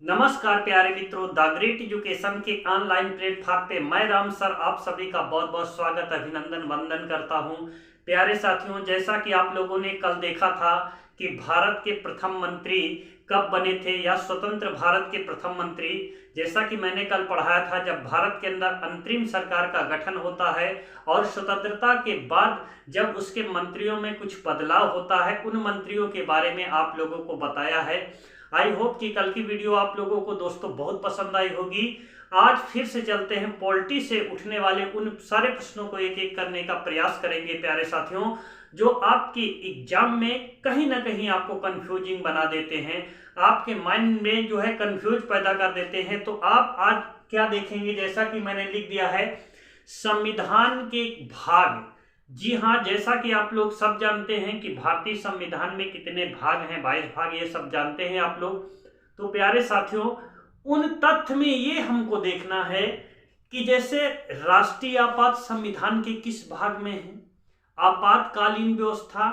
नमस्कार प्यारे मित्रों, द ग्रेट एजुकेशन के ऑनलाइन प्लेटफॉर्म पे मैं राम सर आप सभी का बहुत बहुत स्वागत अभिनंदन वंदन करता हूं। प्यारे साथियों, जैसा कि आप लोगों ने कल देखा था कि भारत के प्रथम मंत्री कब बने थे या स्वतंत्र भारत के प्रथम मंत्री, जैसा कि मैंने कल पढ़ाया था, जब भारत के अंदर अंतरिम सरकार का गठन होता है और स्वतंत्रता के बाद जब उसके मंत्रियों में कुछ बदलाव होता है, उन मंत्रियों के बारे में आप लोगों को बताया है। आई होप कि कल की वीडियो आप लोगों को दोस्तों बहुत पसंद आई होगी। आज फिर से चलते हैं, पॉलिटी से उठने वाले उन सारे प्रश्नों को एक एक करने का प्रयास करेंगे प्यारे साथियों, जो आपकी एग्जाम में कहीं ना कहीं आपको कंफ्यूजिंग बना देते हैं, आपके माइंड में जो है कंफ्यूज पैदा कर देते हैं। तो आप आज क्या देखेंगे, जैसा कि मैंने लिख दिया है, संविधान के भाग। जी हाँ, जैसा कि आप लोग सब जानते हैं कि भारतीय संविधान में कितने भाग हैं, 22 भाग, ये सब जानते हैं आप लोग। तो प्यारे साथियों, उन तथ्य में ये हमको देखना है कि जैसे राष्ट्रीय आपात संविधान के किस भाग में है, आपातकालीन व्यवस्था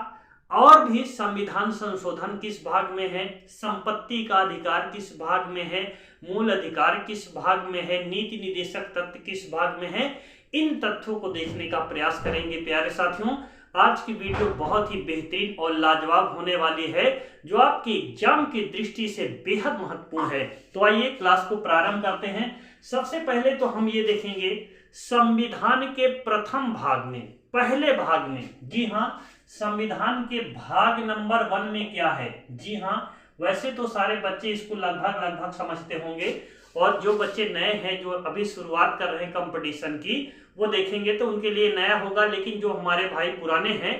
और भी संविधान संशोधन किस भाग में है, संपत्ति का अधिकार किस भाग में है, मूल अधिकार किस भाग में है, नीति निर्देशक तत्व किस भाग में है, इन तथ्यों को देखने का प्रयास करेंगे प्यारे साथियों। आज की वीडियो बहुत ही बेहतरीन और लाजवाब होने वाली है, जो आपके एग्जाम की दृष्टि से बेहद महत्वपूर्ण है। तो आइए क्लास को प्रारंभ करते हैं। सबसे पहले तो हम ये देखेंगे संविधान के प्रथम भाग में, पहले भाग में। जी हाँ, संविधान के भाग नंबर 1 में क्या है। जी हाँ, वैसे तो सारे बच्चे इसको लगभग समझते होंगे, और जो बच्चे नए हैं, जो अभी शुरुआत कर रहे हैं कंपटीशन की, वो देखेंगे तो उनके लिए नया होगा, लेकिन जो हमारे भाई पुराने हैं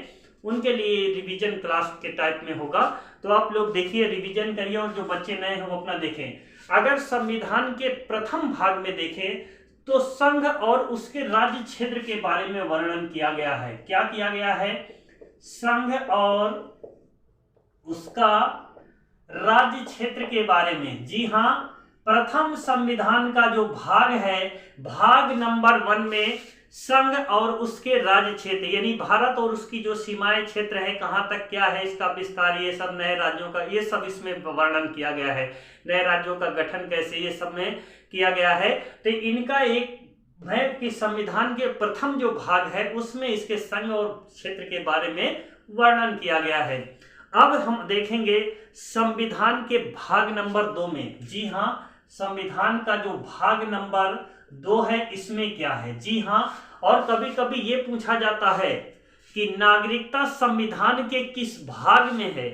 उनके लिए रिवीजन क्लास के टाइप में होगा। तो आप लोग देखिए, रिवीजन करिए, और जो बच्चे नए हैं वो अपना देखें। अगर संविधान के प्रथम भाग में देखें तो संघ और उसके राज्य क्षेत्र के बारे में वर्णन किया गया है। क्या किया गया है? संघ और उसका राज्य क्षेत्र के बारे में। जी हाँ, प्रथम संविधान का जो भाग है, भाग नंबर 1 में संघ और उसके राज्य क्षेत्र, यानी भारत और उसकी जो सीमाएं क्षेत्र है, कहां तक क्या है, इसका विस्तार, ये सब नए राज्यों का, ये सब इसमें वर्णन किया गया है। नए राज्यों का गठन कैसे, ये सब में किया गया है। तो इनका एक है कि संविधान के प्रथम जो भाग है उसमें इसके संघ और क्षेत्र के बारे में वर्णन किया गया है। अब हम देखेंगे संविधान के भाग नंबर 2 में। जी हाँ, संविधान का जो भाग नंबर 2 है, इसमें क्या है। जी हाँ, और कभी कभी ये पूछा जाता है कि नागरिकता संविधान के किस भाग में है,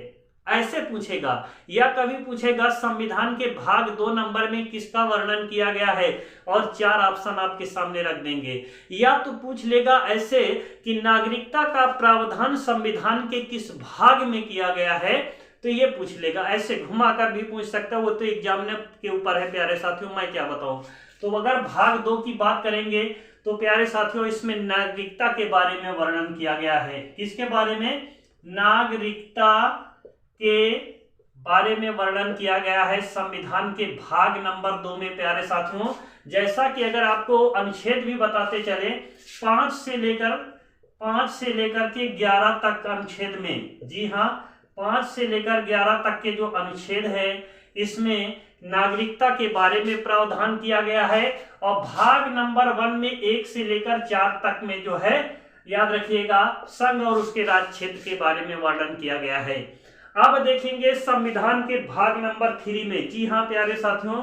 ऐसे पूछेगा, या कभी पूछेगा संविधान के भाग 2 नंबर में किसका वर्णन किया गया है, और 4 ऑप्शन आपके सामने रख देंगे। या तो पूछ लेगा ऐसे कि नागरिकता का प्रावधान संविधान के किस भाग में किया गया है, तो ये पूछ लेगा। ऐसे घुमाकर भी पूछ सकता है, वो तो एग्जामिनर के ऊपर है प्यारे साथियों, मैं क्या बताऊं। तो अगर भाग 2 की बात करेंगे तो प्यारे साथियों, इसमें नागरिकता के बारे में वर्णन किया गया है। किसके बारे में? नागरिकता के बारे में वर्णन किया गया है संविधान के भाग नंबर 2 में प्यारे साथियों। जैसा कि अगर आपको अनुच्छेद भी बताते चले, 5 से लेकर के 11 तक अनुच्छेद में। जी हाँ, 5 से लेकर 11 तक के जो अनुच्छेद है, इसमें नागरिकता के बारे में प्रावधान किया गया है। और भाग नंबर 1 में 1 से लेकर 4 तक में जो है, याद रखिएगा, संघ और उसके राज्य क्षेत्र के बारे में वर्णन किया गया है। अब देखेंगे संविधान के भाग नंबर 3 में। जी हाँ प्यारे साथियों,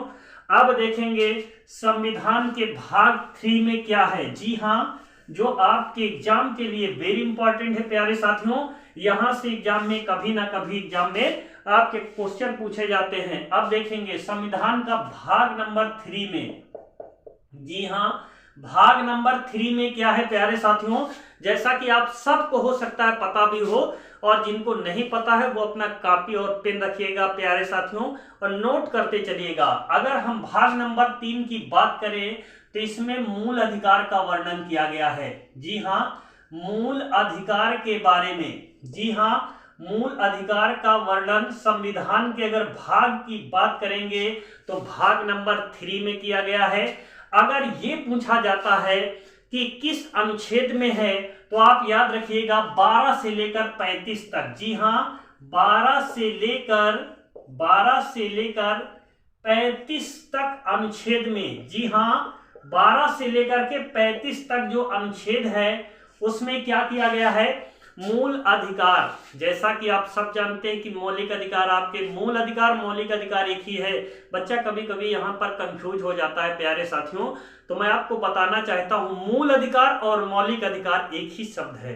अब देखेंगे संविधान के भाग 3 में क्या है। जी हाँ, जो आपके एग्जाम के लिए वेरी इंपॉर्टेंट है प्यारे साथियों। यहां से एग्जाम में कभी ना कभी एग्जाम में आपके क्वेश्चन पूछे जाते हैं। अब देखेंगे संविधान का भाग नंबर 3 में। जी हाँ, भाग नंबर 3 में क्या है प्यारे साथियों, जैसा कि आप सबको हो सकता है पता भी हो, और जिनको नहीं पता है वो अपना कॉपी और पेन रखिएगा प्यारे साथियों, और नोट करते चलिएगा। अगर हम भाग नंबर 3 की बात करें तो इसमें मूल अधिकार का वर्णन किया गया है। जी हाँ, मूल अधिकार के बारे में। जी हाँ, मूल अधिकार का वर्णन संविधान के अगर भाग की बात करेंगे तो भाग नंबर 3 में किया गया है। अगर ये पूछा जाता है कि किस अनुच्छेद में है, तो आप याद रखिएगा 12 से लेकर 35 तक। जी हाँ, 12 से लेकर 35 तक अनुच्छेद में, जी हाँ 12 से लेकर के 35 तक जो अनुच्छेद है उसमें क्या किया गया है, मूल अधिकार। जैसा कि आप सब जानते हैं कि मौलिक अधिकार, आपके मूल अधिकार मौलिक अधिकार एक ही है। बच्चा कभी कभी यहाँ पर कंफ्यूज हो जाता है प्यारे साथियों, तो मैं आपको बताना चाहता हूँ मूल अधिकार और मौलिक अधिकार एक ही शब्द है,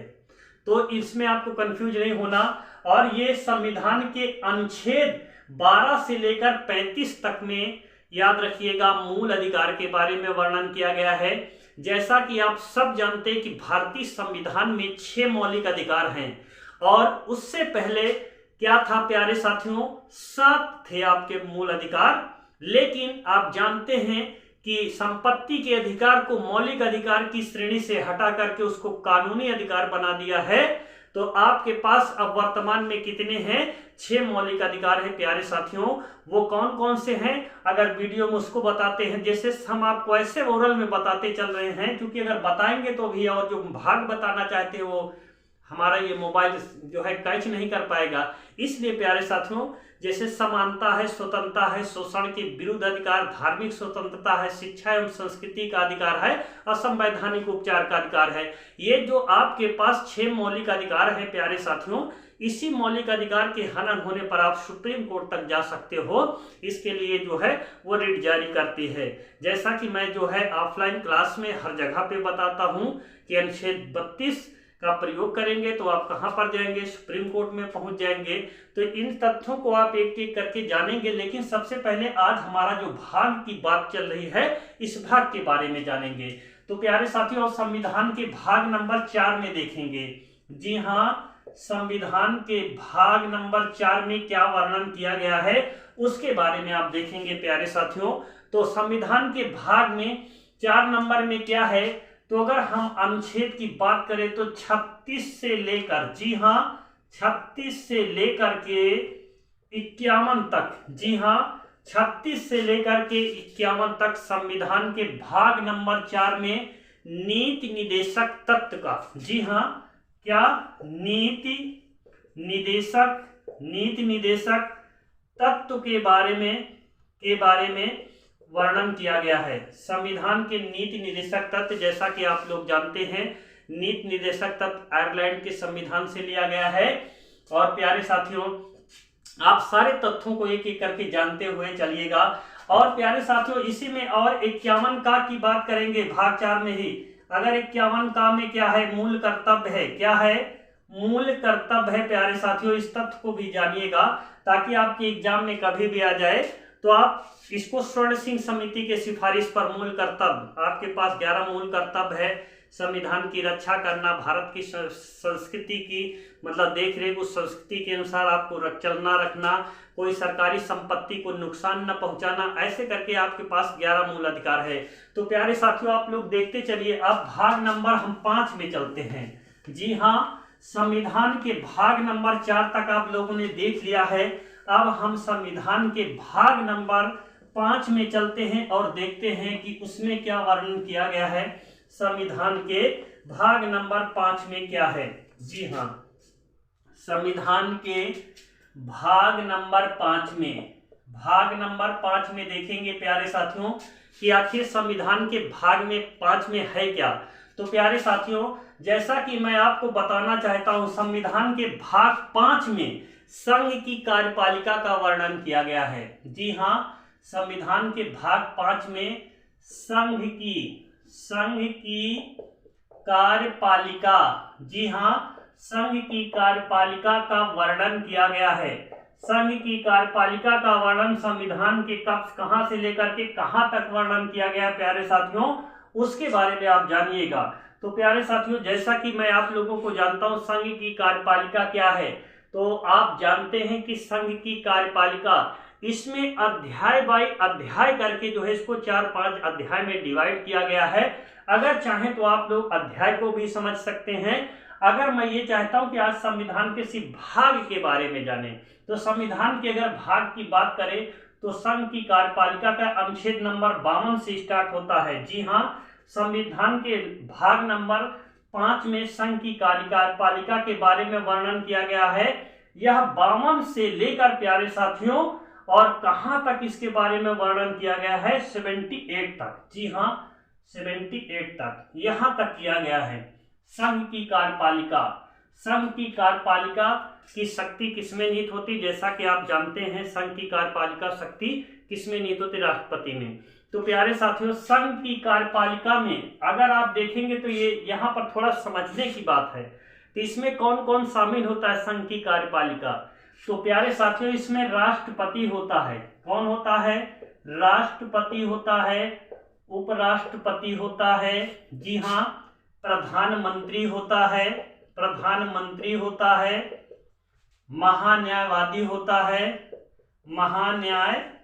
तो इसमें आपको कंफ्यूज नहीं होना। और ये संविधान के अनुच्छेद 12 से लेकर 35 तक में याद रखिएगा मूल अधिकार के बारे में वर्णन किया गया है। जैसा कि आप सब जानते हैं कि भारतीय संविधान में 6 मौलिक अधिकार हैं, और उससे पहले क्या था प्यारे साथियों, 7 थे आपके मूल अधिकार। लेकिन आप जानते हैं कि संपत्ति के अधिकार को मौलिक अधिकार की श्रेणी से हटा करके उसको कानूनी अधिकार बना दिया है। तो आपके पास अब वर्तमान में कितने हैं, 6 मौलिक अधिकार हैं प्यारे साथियों। वो कौन कौन से हैं, अगर वीडियो में उसको बताते हैं, जैसे हम आपको ऐसे ओरल में बताते चल रहे हैं, क्योंकि अगर बताएंगे तो भी और जो भाग बताना चाहते हैं वो हमारा ये मोबाइल जो है कैच नहीं कर पाएगा। इसलिए प्यारे साथियों, जैसे समानता है, स्वतंत्रता है, शोषण के विरुद्ध अधिकार, धार्मिक स्वतंत्रता है, शिक्षा एवं संस्कृति का अधिकार है, असंवैधानिक उपचार का अधिकार है। ये जो आपके पास 6 मौलिक अधिकार है प्यारे साथियों, इसी मौलिक अधिकार के हनन होने पर आप सुप्रीम कोर्ट तक जा सकते हो। इसके लिए जो है वो रिट जारी करती है। जैसा कि मैं जो है ऑफलाइन क्लास में हर जगह पे बताता हूँ कि अनुच्छेद 32 का प्रयोग करेंगे तो आप कहां पर जाएंगे, सुप्रीम कोर्ट में पहुंच जाएंगे। तो इन तथ्यों को आप एक एक करके जानेंगे, लेकिन सबसे पहले आज हमारा जो भाग की बात चल रही है इस भाग के बारे में जानेंगे। तो प्यारे साथियों, संविधान के भाग नंबर 4 में देखेंगे। जी हाँ, संविधान के भाग नंबर 4 में क्या वर्णन किया गया है उसके बारे में आप देखेंगे प्यारे साथियों। तो संविधान के भाग में 4 नंबर में क्या है, तो अगर हम अनुच्छेद की बात करें तो 36 से लेकर, जी हाँ 36 से लेकर के 51 तक, जी हाँ 36 से लेकर के 51 तक संविधान के भाग नंबर 4 में नीति निदेशक तत्व का, जी हाँ क्या, नीति निदेशक तत्व के बारे में वर्णन किया गया है। संविधान के नीति निदेशक तत्व, जैसा कि आप लोग जानते हैं, नीति निदेशक तत्व आयरलैंड के संविधान से लिया गया है। और प्यारे साथियों, आप सारे तथ्यों को एक एक करके जानते हुए चलिएगा। और प्यारे साथियों, इसी में और 51 का की बात करेंगे भाग 4 में ही। अगर 51 का में क्या है, मूल कर्तव्य है, क्या है, मूल कर्तव्य है प्यारे साथियों। इस तथ्य को भी जानिएगा ताकि आपके एग्जाम में कभी भी आ जाए तो आप इसको स्वर्ण सिंह समिति के सिफारिश पर मूल कर्तव्य, आपके पास 11 मूल कर्तव्य है। संविधान की रक्षा करना, भारत की संस्कृति की मतलब देख रेख, उस संस्कृति के अनुसार आपको चलना रखना, कोई सरकारी संपत्ति को नुकसान न पहुंचाना, ऐसे करके आपके पास 11 मूल अधिकार है। तो प्यारे साथियों, आप लोग देखते चलिए। अब भाग नंबर हम 5 में चलते हैं। जी हाँ, संविधान के भाग नंबर 4 तक आप लोगों ने देख लिया है। अब हम संविधान के भाग नंबर 5 में चलते हैं और देखते हैं कि उसमें क्या वर्णन किया गया है। संविधान के भाग नंबर 5 में क्या है। जी हाँ, संविधान के भाग नंबर 5 में देखेंगे प्यारे साथियों कि आखिर संविधान के भाग में 5 में है क्या। तो प्यारे साथियों, जैसा कि मैं आपको बताना चाहता हूं, संविधान के भाग 5 में संघ की कार्यपालिका का वर्णन किया गया है। जी हाँ, संविधान के भाग 5 में संघ की कार्यपालिका, जी हाँ संघ की कार्यपालिका का वर्णन किया गया है। संघ की कार्यपालिका का वर्णन संविधान के कहां से लेकर के कहां तक वर्णन किया गया प्यारे साथियों, उसके बारे में आप जानिएगा। तो प्यारे साथियों, जैसा कि मैं आप लोगों को जानता हूं संघ की कार्यपालिका क्या है, तो आप जानते हैं कि संघ की कार्यपालिका, इसमें अध्याय बाय अध्याय करके जो है इसको 4-5 अध्याय में डिवाइड किया गया है। अगर चाहें तो आप लोग अध्याय को भी समझ सकते हैं। अगर मैं ये चाहता हूं कि आज संविधान के सिर्फ भाग के बारे में जाने, तो संविधान के अगर भाग की बात करें तो संघ की कार्यपालिका का अनुच्छेद नंबर 52 से स्टार्ट होता है। जी हाँ, संविधान के भाग नंबर 5 में संघ की कार्यपालिका के बारे में वर्णन किया गया है। यह 52 से लेकर प्यारे साथियों और कहां तक इसके बारे में वर्णन किया गया है? 78 तक। जी हाँ, 78 तक, यहां तक किया गया है। संघ की कार्यपालिका, संघ की कार्यपालिका की शक्ति किसमें निहित होती? जैसा कि आप जानते हैं, संघ की कार्यपालिका शक्ति किसमें निहित होती? राष्ट्रपति में। तो प्यारे साथियों, संघ की कार्यपालिका में अगर आप देखेंगे तो ये यहाँ पर थोड़ा समझने की बात है। तो इसमें कौन कौन शामिल होता है संघ की कार्यपालिका? तो प्यारे साथियों, इसमें राष्ट्रपति होता है। कौन होता है? राष्ट्रपति होता है, उपराष्ट्रपति होता है, जी हाँ, प्रधानमंत्री होता है, प्रधानमंत्री होता है, महान्यायवादी होता है, महान्यायवादी।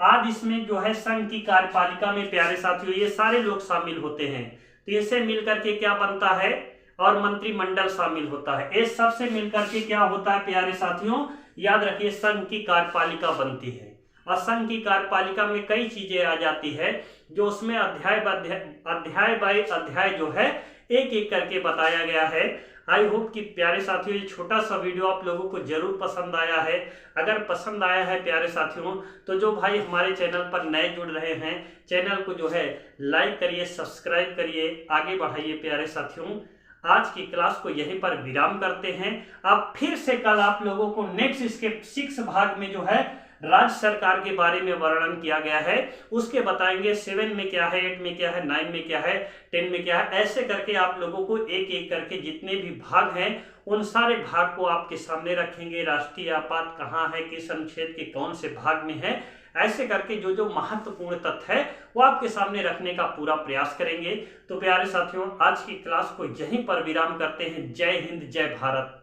आज इसमें जो है संघ की कार्यपालिका में प्यारे साथियों ये सारे लोग शामिल होते हैं। तो इससे मिलकर के क्या बनता है? और मंत्रिमंडल शामिल होता है। ये सबसे मिलकर के क्या होता है प्यारे साथियों? याद रखिए, संघ की कार्यपालिका बनती है। और संघ की कार्यपालिका में कई चीजें आ जाती है जो उसमें अध्याय बाय अध्याय जो है एक एक करके बताया गया है। आई होप कि प्यारे साथियों ये छोटा सा वीडियो आप लोगों को जरूर पसंद आया है। अगर पसंद आया है प्यारे साथियों, तो जो भाई हमारे चैनल पर नए जुड़ रहे हैं, चैनल को जो है लाइक करिए, सब्सक्राइब करिए, आगे बढ़ाइए प्यारे साथियों। आज की क्लास को यहीं पर विराम करते हैं। अब फिर से कल आप लोगों को नेक्स्ट इसके 6 भाग में जो है राज्य सरकार के बारे में वर्णन किया गया है, उसके बताएंगे 7 में क्या है, 8 में क्या है, 9 में क्या है, 10 में क्या है। ऐसे करके आप लोगों को एक एक करके जितने भी भाग हैं उन सारे भाग को आपके सामने रखेंगे। राष्ट्रीय आपात कहाँ है, किस अनुच्छेद के कौन से भाग में है, ऐसे करके जो जो महत्वपूर्ण तथ्य है वो आपके सामने रखने का पूरा प्रयास करेंगे। तो प्यारे साथियों, आज की क्लास को यहीं पर विराम करते हैं। जय हिंद, जय भारत।